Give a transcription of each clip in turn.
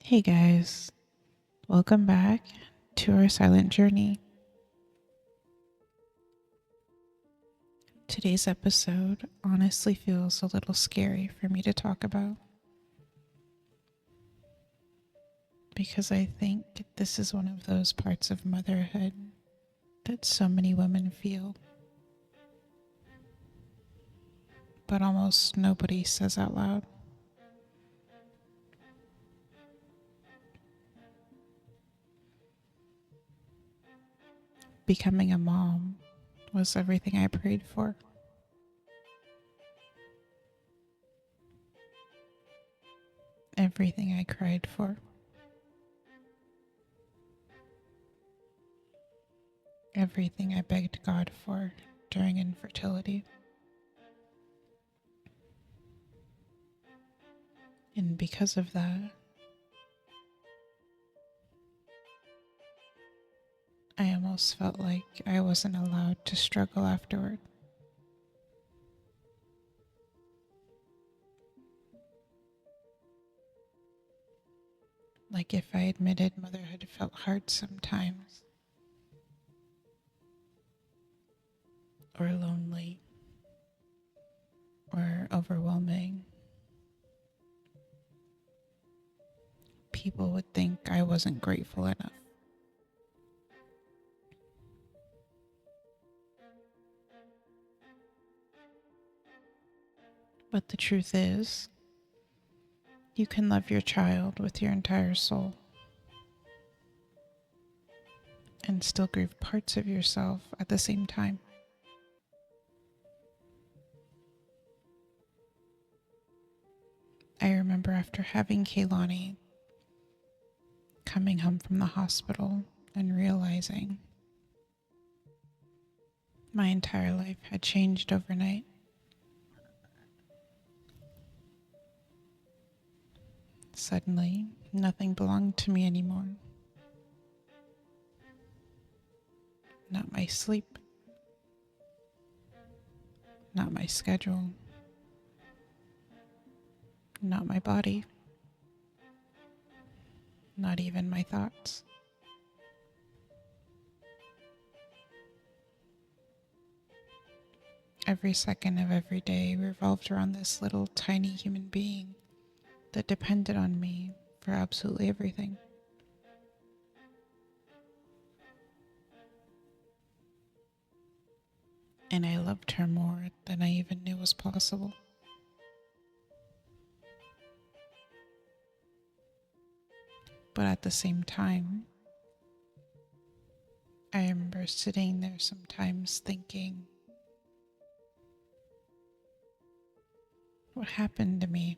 Hey guys, welcome back to our silent journey. Today's episode honestly feels a little scary for me to talk about because I think this is one of those parts of motherhood that so many women feel, but almost nobody says out loud. Becoming a mom was everything I prayed for. Everything I cried for. Everything I begged God for during infertility. And because of that, I almost felt like I wasn't allowed to struggle afterward. Like if I admitted motherhood felt hard sometimes, or lonely, or overwhelming, people would think I wasn't grateful enough. But the truth is, you can love your child with your entire soul and still grieve parts of yourself at the same time. I remember after having Kaylani, coming home from the hospital and realizing my entire life had changed overnight. Suddenly, nothing belonged to me anymore. Not my sleep, not my schedule, not my body, not even my thoughts. Every second of every day revolved around this little tiny human being that depended on me for absolutely everything. And I loved her more than I even knew was possible. But at the same time, I remember sitting there sometimes thinking, what happened to me?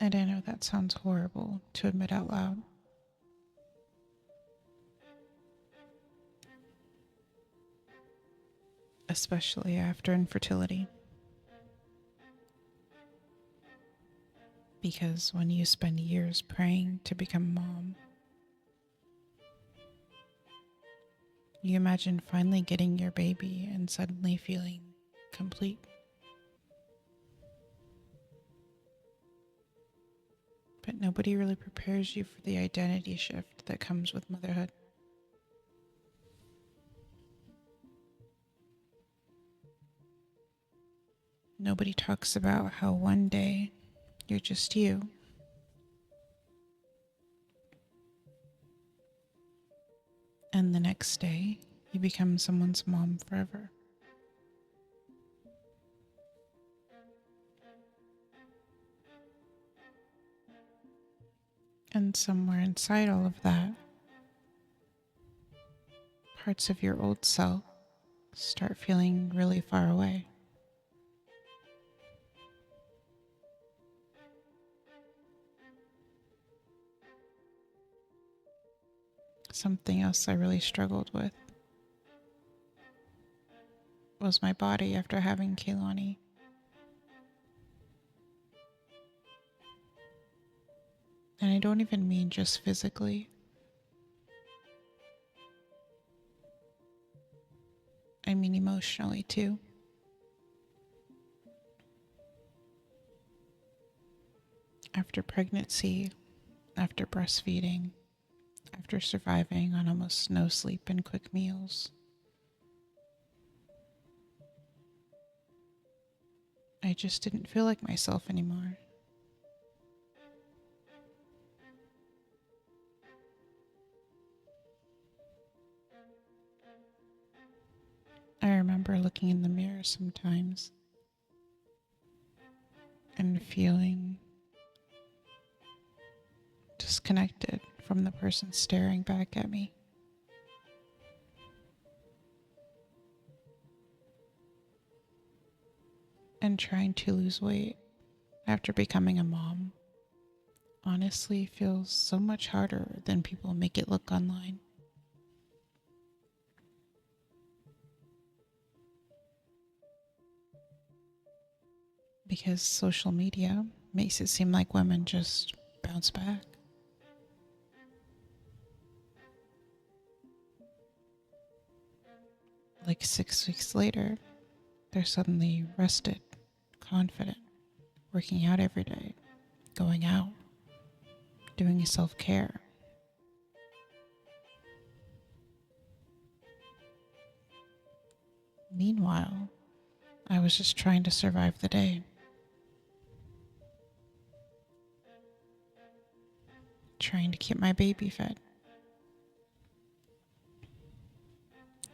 And I know that sounds horrible to admit out loud. Especially after infertility. Because when you spend years praying to become a mom, you imagine finally getting your baby and suddenly feeling complete. But nobody really prepares you for the identity shift that comes with motherhood. Nobody talks about how one day you're just you, and the next day you become someone's mom forever. And somewhere inside all of that, parts of your old self start feeling really far away. Something else I really struggled with was my body after having Kaylani. And I don't even mean just physically. I mean emotionally too. After pregnancy, after breastfeeding, after surviving on almost no sleep and quick meals, I just didn't feel like myself anymore. I remember looking in the mirror sometimes and feeling disconnected from the person staring back at me. And trying to lose weight after becoming a mom honestly feels so much harder than people make it look online. Because social media makes it seem like women just bounce back. Like 6 weeks later, they're suddenly rested, confident, working out every day, going out, doing self-care. Meanwhile, I was just trying to survive the day, trying to keep my baby fed,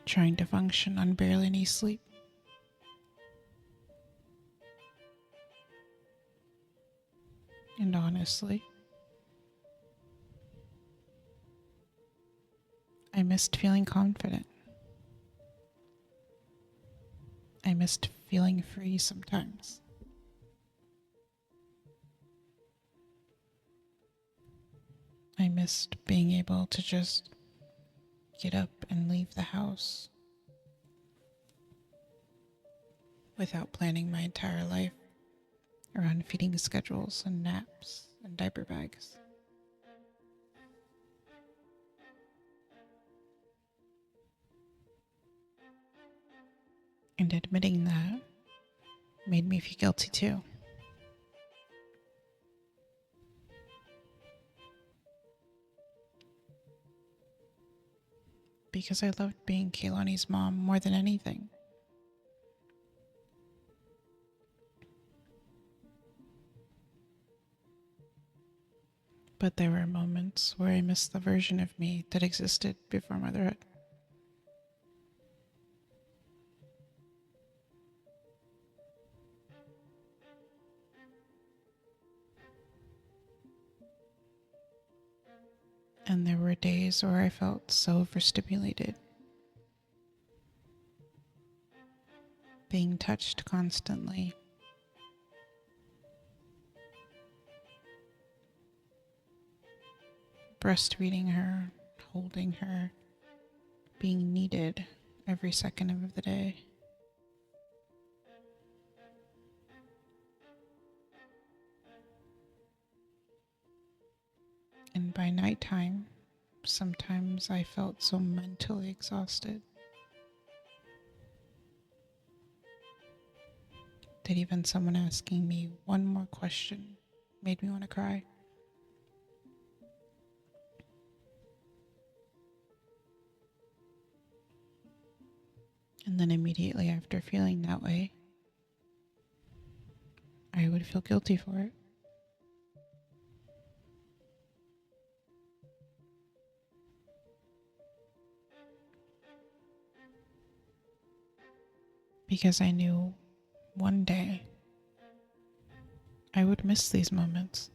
trying to function on barely any sleep. And honestly, I missed feeling confident. I missed feeling free sometimes. I missed being able to just get up and leave the house without planning my entire life around feeding schedules and naps and diaper bags. And admitting that made me feel guilty too. Because I loved being Kaylani's mom more than anything. But there were moments where I missed the version of me that existed before motherhood. And there were days where I felt so overstimulated, being touched constantly, breastfeeding her, holding her, being needed every second of the day. And by nighttime, sometimes I felt so mentally exhausted that even someone asking me one more question made me want to cry. And then immediately after feeling that way, I would feel guilty for it. Because I knew one day I would miss these moments.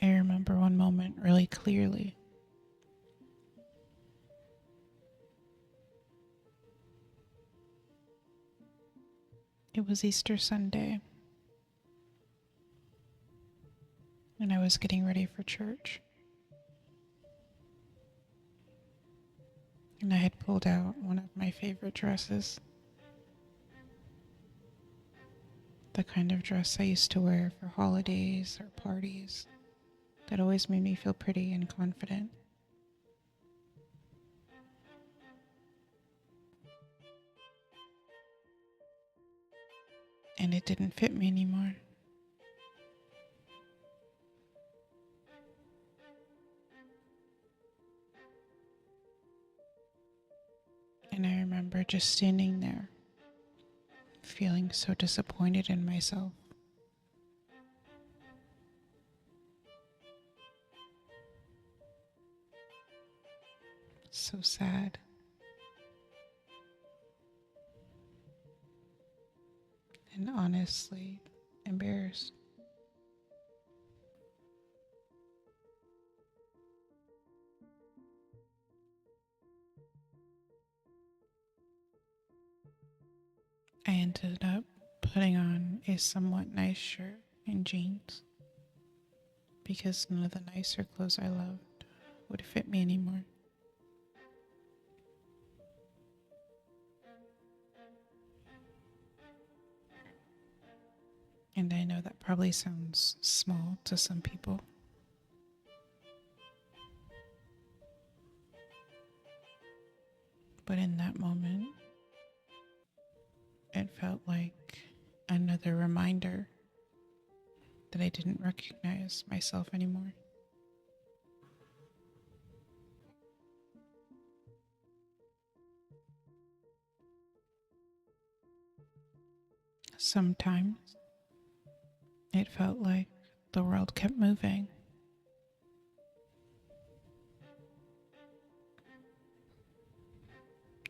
I remember one moment really clearly. It was Easter Sunday, and I was getting ready for church. And I had pulled out one of my favorite dresses, The kind of dress I used to wear for holidays or parties that always made me feel pretty and confident. And it didn't fit me anymore. And I remember just standing there, feeling so disappointed in myself. So sad. And honestly embarrassed. I ended up putting on a somewhat nice shirt and jeans because none of the nicer clothes I loved would fit me anymore. And I know that probably sounds small to some people, but in that moment, it felt like another reminder that I didn't recognize myself anymore. Sometimes it felt like the world kept moving,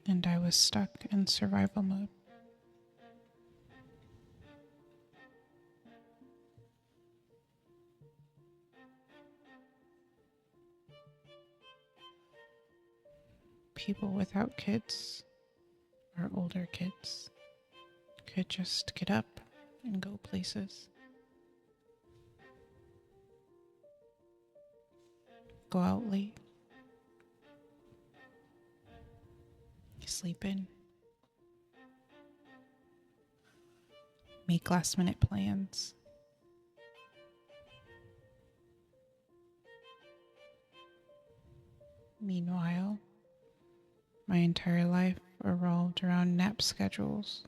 and I was stuck in survival mode. People without kids or older kids could just get up and go places, go out late, sleep in, make last minute plans. Meanwhile, my entire life revolved around nap schedules,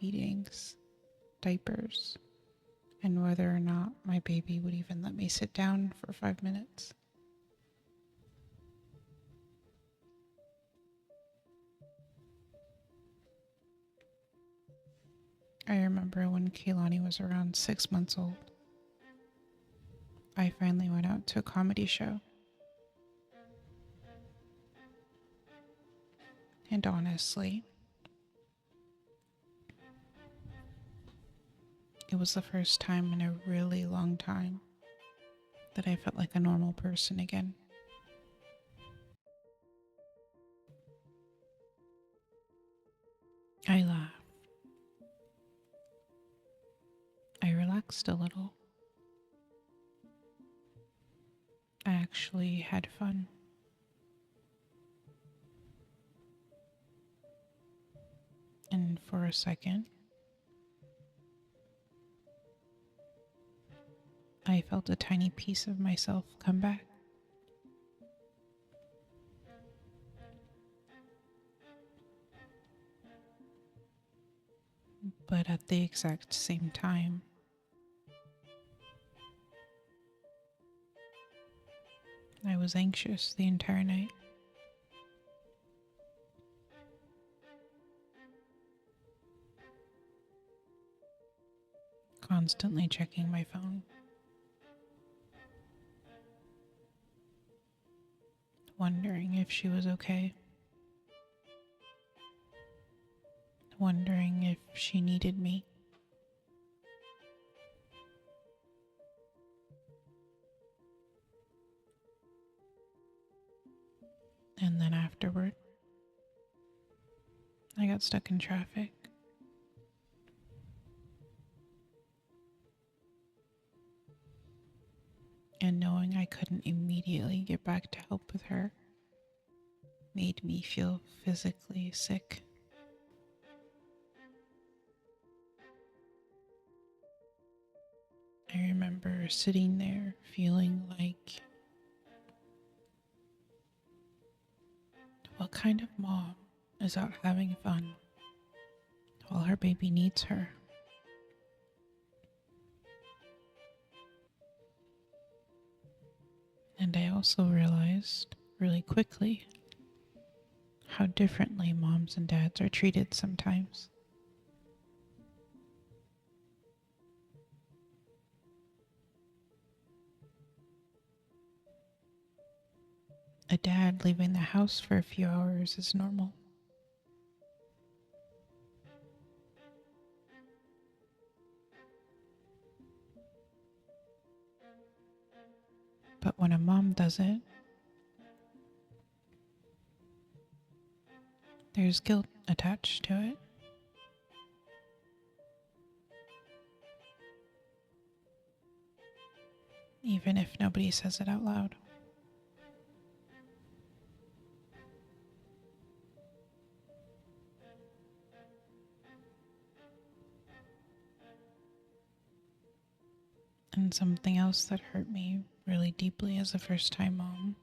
feedings, diapers, and whether or not my baby would even let me sit down for 5 minutes. I remember when Kehlani was around 6 months old, I finally went out to a comedy show. And honestly, it was the first time in a really long time that I felt like a normal person again. I laughed. I relaxed a little. I actually had fun. And for a second, I felt a tiny piece of myself come back. But at the exact same time, I was anxious the entire night. Constantly checking my phone, wondering if she was okay, wondering if she needed me. And then afterward, I got stuck in traffic. And knowing I couldn't immediately get back to help with her made me feel physically sick. remember sitting there feeling like, what kind of mom is out having fun while her baby needs her? And I also realized really quickly how differently moms and dads are treated sometimes. A dad leaving the house for a few hours is normal. But when a mom does it, there's guilt attached to it. Even if nobody says it out loud. And something else that hurt me really deeply as a first-time mom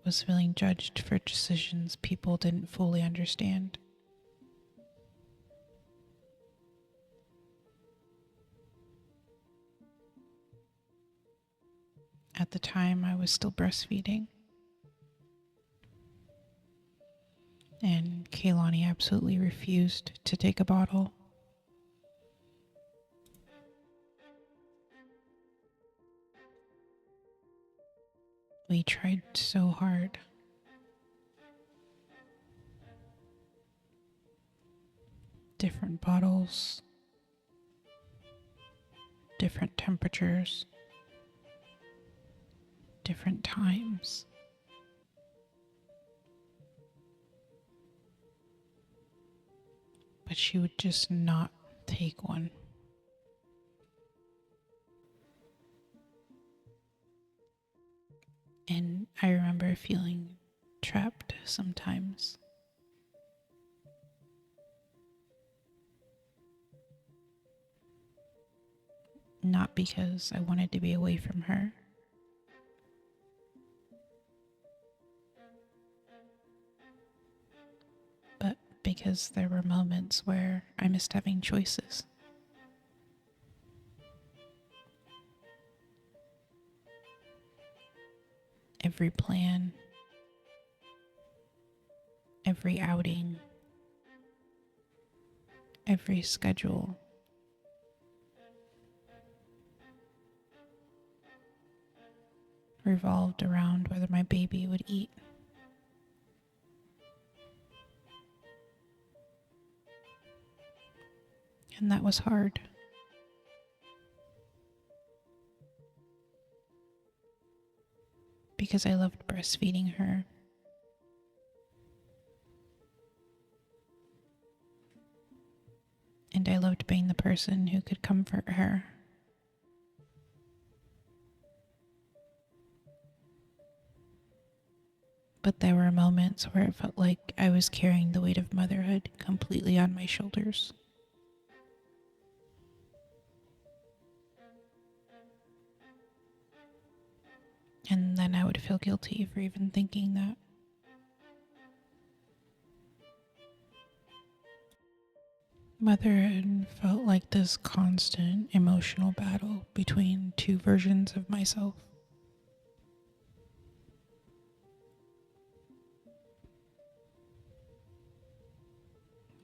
was feeling judged for decisions people didn't fully understand. At the time, I was still breastfeeding, and Kaylani absolutely refused to take a bottle. We tried so hard. Different bottles, different temperatures, different times. But she would just not take one. And I remember feeling trapped sometimes. Not because I wanted to be away from her, but because there were moments where I missed having choices. Every plan, every outing, every schedule revolved around whether my baby would eat. And that was hard. Because I loved breastfeeding her. And I loved being the person who could comfort her. But there were moments where it felt like I was carrying the weight of motherhood completely on my shoulders. And then I would feel guilty for even thinking that. Motherhood felt like this constant emotional battle between two versions of myself.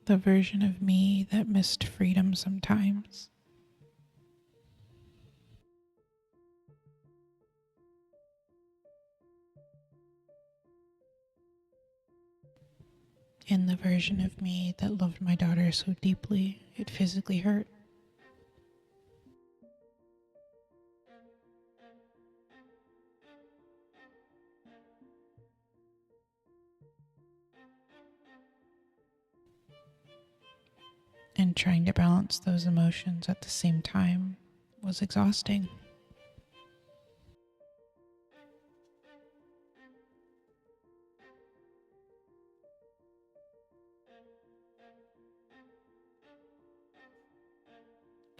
The version of me that missed freedom sometimes, and the version of me that loved my daughter so deeply it physically hurt. And trying to balance those emotions at the same time was exhausting.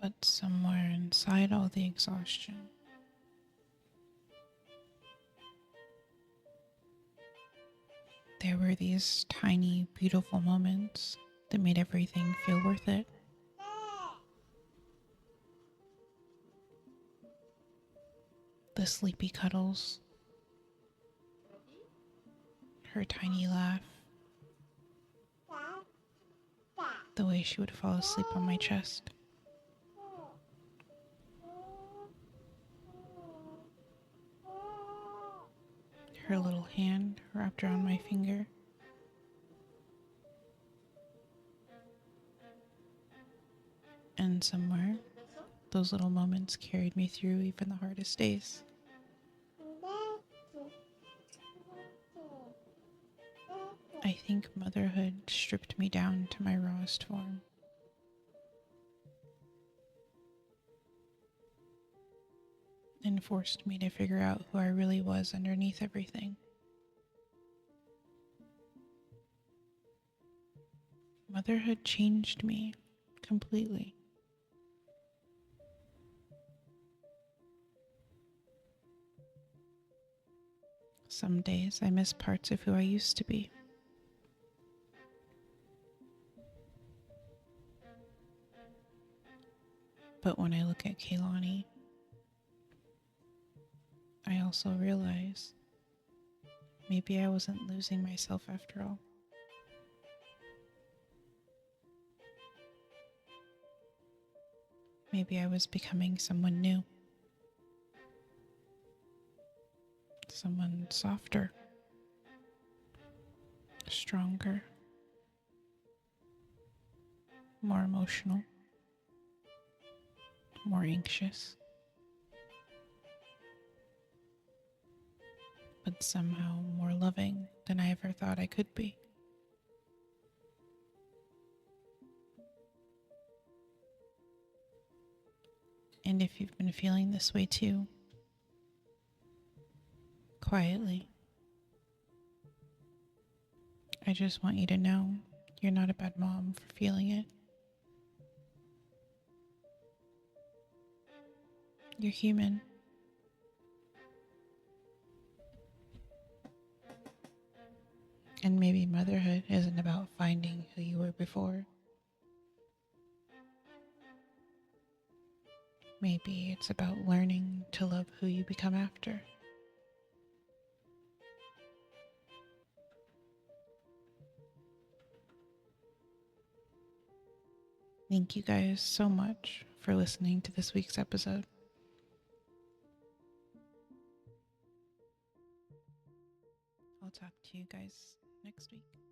But somewhere inside all the exhaustion, there were these tiny, beautiful moments that made everything feel worth it. The sleepy cuddles, her tiny laugh, the way she would fall asleep on my chest. Her little hand wrapped around my finger. And somewhere, those little moments carried me through even the hardest days. I think motherhood stripped me down to my rawest form. And forced me to figure out who I really was underneath everything. Motherhood changed me completely. Some days I miss parts of who I used to be. But when I look at Kaylani, I also realize maybe I wasn't losing myself after all. Maybe I was becoming someone new. Someone softer, stronger, more emotional, more anxious, but somehow more loving than I ever thought I could be. And if you've been feeling this way too, quietly, I just want you to know you're not a bad mom for feeling it. You're human. And maybe motherhood isn't about finding who you were before. Maybe it's about learning to love who you become after. Thank you guys so much for listening to this week's episode. I'll talk to you guys next week.